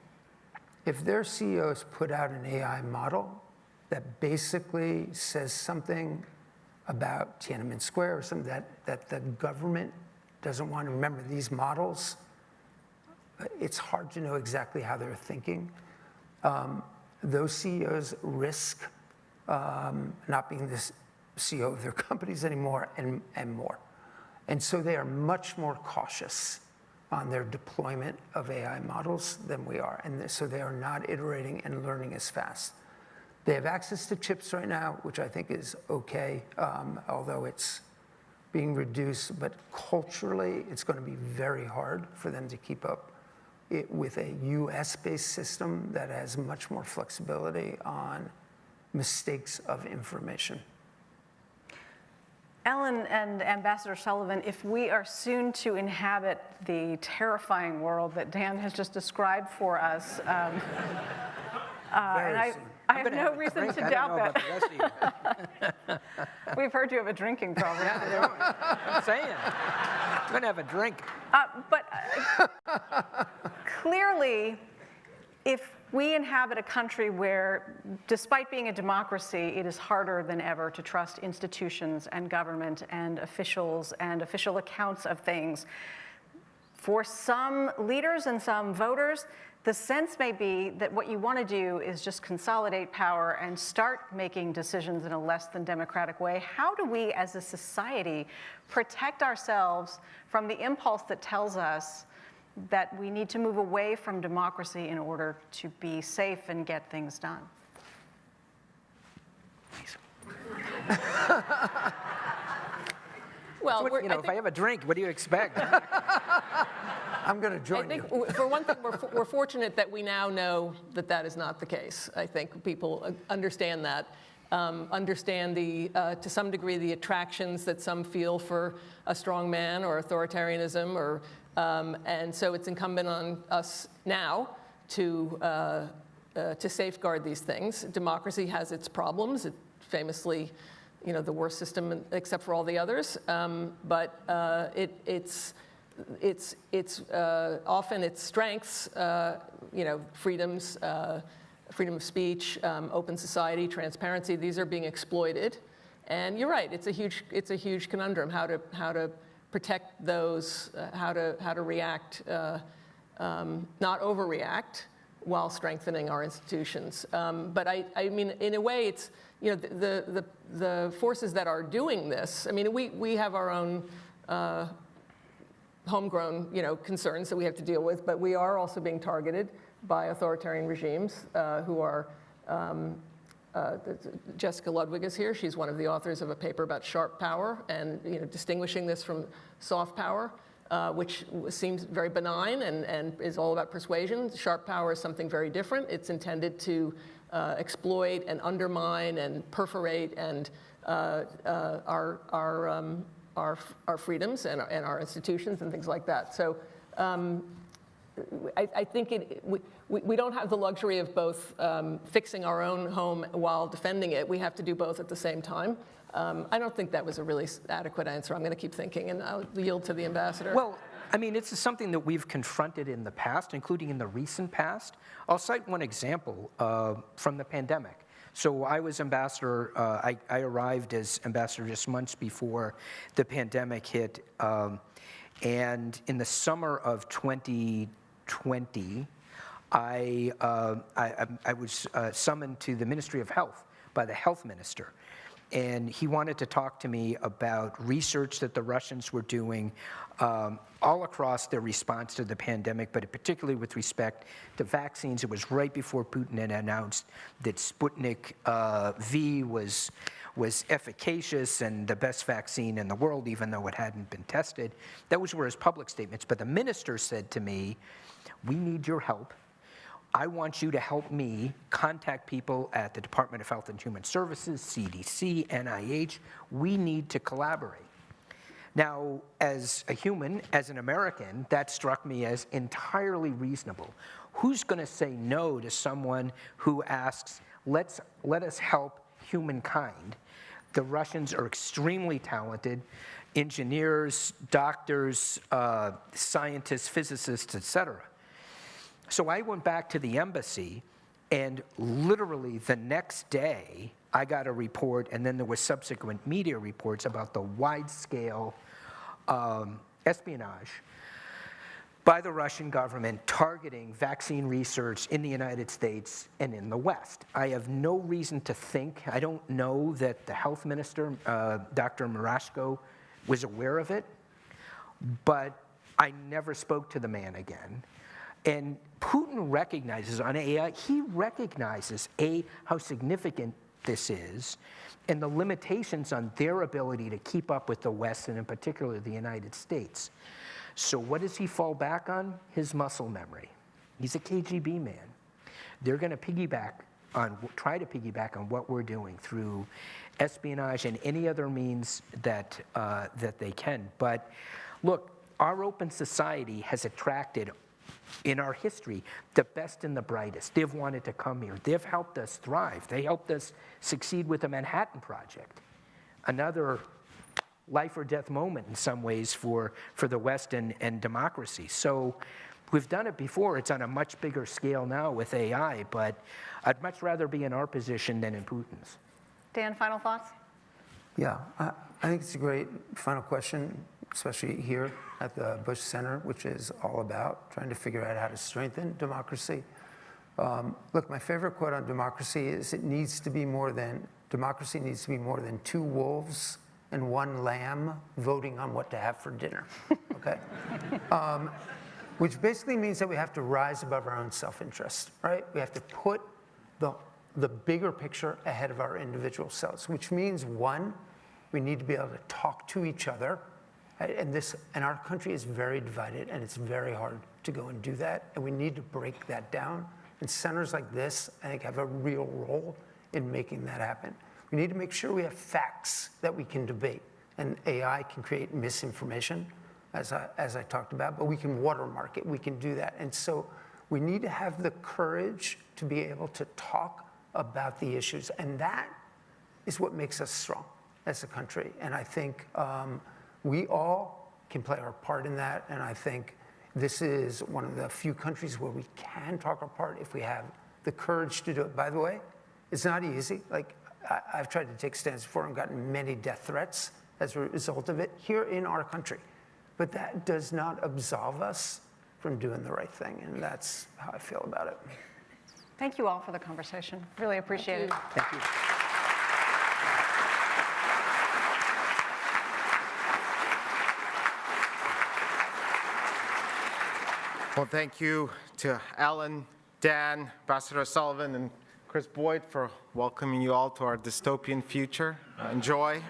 if their CEOs put out an AI model that basically says something about Tiananmen Square or something that the government doesn't want to remember these models, it's hard to know exactly how they're thinking. Those CEOs risk not being the CEO of their companies anymore and more. And so they are much more cautious on their deployment of AI models than we are. And so they are not iterating and learning as fast. They have access to chips right now, which I think is okay, although it's being reduced. But culturally, it's going to be very hard for them to keep up with a US-based system that has much more flexibility on mistakes of information. Ellen and Ambassador Sullivan, if we are soon to inhabit the terrifying world that Dan has just described for us, and I have no reason to doubt that. We've heard you have a drinking problem. Yeah, I'm saying. I'm going to have a drink. But clearly, if we inhabit a country where, despite being a democracy, it is harder than ever to trust institutions and government and officials and official accounts of things, for some leaders and some voters, the sense may be that what you want to do is just consolidate power and start making decisions in a less than democratic way. How do we, as a society, protect ourselves from the impulse that tells us that we need to move away from democracy in order to be safe and get things done? Well, if I have a drink, what do you expect? I'm going to join you. I think, for one thing, we're fortunate that we now know that that is not the case. I think people understand that, understand to some degree the attractions that some feel for a strong man or authoritarianism, and so it's incumbent on us now to safeguard these things. Democracy has its problems. It famously, the worst system except for all the others, but it's often its strengths, freedoms, freedom of speech, open society, transparency. These are being exploited, and you're right. It's a huge conundrum how to protect those, how to react, not overreact, while strengthening our institutions. But I mean, in a way, it's the forces that are doing this. I mean, we have our own homegrown, concerns that we have to deal with, but we are also being targeted by authoritarian regimes who are. Jessica Ludwig is here. She's one of the authors of a paper about sharp power and distinguishing this from soft power, which seems very benign and is all about persuasion. Sharp power is something very different. It's intended to exploit and undermine and perforate and our freedoms and our institutions and things like that. So I think we don't have the luxury of both fixing our own home while defending it. We have to do both at the same time. I don't think that was a really adequate answer. I'm going to keep thinking, and I'll yield to the ambassador. Well, I mean, it's something that we've confronted in the past, including in the recent past. I'll cite one example from the pandemic. So I was ambassador, I arrived as ambassador just months before the pandemic hit. And in the summer of 2020, I was summoned to the Ministry of Health by the health minister. And he wanted to talk to me about research that the Russians were doing all across their response to the pandemic, but particularly with respect to vaccines. It was right before Putin had announced that Sputnik V was efficacious and the best vaccine in the world, even though it hadn't been tested. Those were his public statements. But the minister said to me, "We need your help. I want you to help me contact people at the Department of Health and Human Services, CDC, NIH. We need to collaborate." Now, as a human, as an American, that struck me as entirely reasonable. Who's going to say no to someone who asks, let us help humankind? The Russians are extremely talented, engineers, doctors, scientists, physicists, etc. So I went back to the embassy, and literally the next day, I got a report, and then there were subsequent media reports about the wide-scale espionage by the Russian government targeting vaccine research in the United States and in the West. I have no reason to think, I don't know that the health minister, Dr. Marashko, was aware of it, but I never spoke to the man again. And Putin recognizes on AI, he recognizes, how significant this is, and the limitations on their ability to keep up with the West, and in particular the United States. So what does he fall back on? His muscle memory. He's a KGB man. They're going to try to piggyback on what we're doing through espionage and any other means that they can. But look, our open society has attracted, in our history, the best and the brightest. They've wanted to come here. They've helped us thrive. They helped us succeed with the Manhattan Project, another life or death moment in some ways for the West and democracy. So we've done it before. It's on a much bigger scale now with AI, but I'd much rather be in our position than in Putin's. Dan, final thoughts? Yeah, I think it's a great final question, especially here at the Bush Center, which is all about trying to figure out how to strengthen democracy. Look, my favorite quote on democracy is, democracy needs to be more than two wolves and one lamb voting on what to have for dinner, okay? Which basically means that we have to rise above our own self-interest, right? We have to put the bigger picture ahead of our individual selves, which means, one, we need to be able to talk to each other. And our country is very divided, and it's very hard to go and do that. And we need to break that down. And centers like this, I think, have a real role in making that happen. We need to make sure we have facts that we can debate. And AI can create misinformation, as I talked about, but we can watermark it. We can do that. And so we need to have the courage to be able to talk about the issues. And that is what makes us strong as a country. And I think we all can play our part in that, and I think this is one of the few countries where we can talk our part if we have the courage to do it. By the way, it's not easy. Like, I've tried to take stands before and gotten many death threats as a result of it here in our country. But that does not absolve us from doing the right thing, and that's how I feel about it. Thank you all for the conversation. Really appreciate it. Thank you. Well, thank you to Alan, Dan, Ambassador Sullivan, and Krys Boyd for welcoming you all to our dystopian future. Enjoy.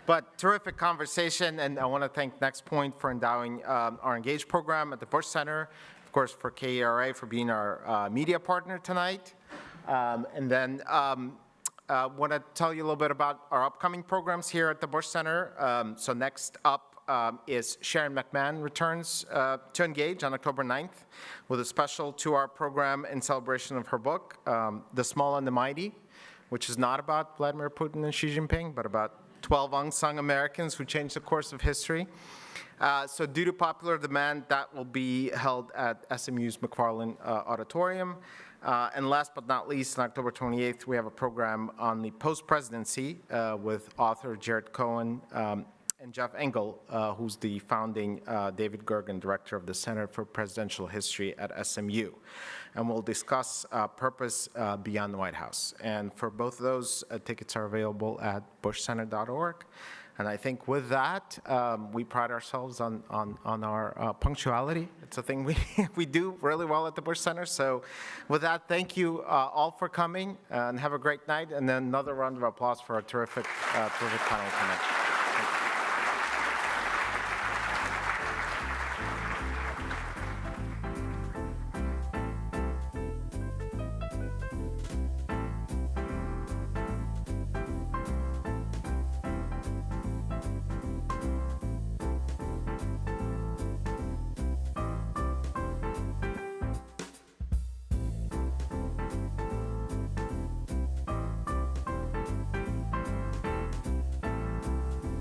But terrific conversation, and I want to thank NexPoint for endowing our Engage program at the Bush Center, of course for KERA for being our media partner tonight. And then I want to tell you a little bit about our upcoming programs here at the Bush Center. So next up is Sharon McMahon returns to Engage on October 9th with a special 2-hour program in celebration of her book, The Small and the Mighty, which is not about Vladimir Putin and Xi Jinping, but about 12 unsung Americans who changed the course of history. So due to popular demand, that will be held at SMU's McFarland Auditorium. And last but not least, on October 28th, we have a program on the post-presidency with author Jared Cohen and Jeff Engel, who's the founding David Gergen Director of the Center for Presidential History at SMU. And we'll discuss purpose beyond the White House. And for both of those, tickets are available at bushcenter.org. And I think with that, we pride ourselves on our punctuality. It's a thing we do really well at the Bush Center. So with that, thank you all for coming, and have a great night. And then another round of applause for our terrific panel tonight.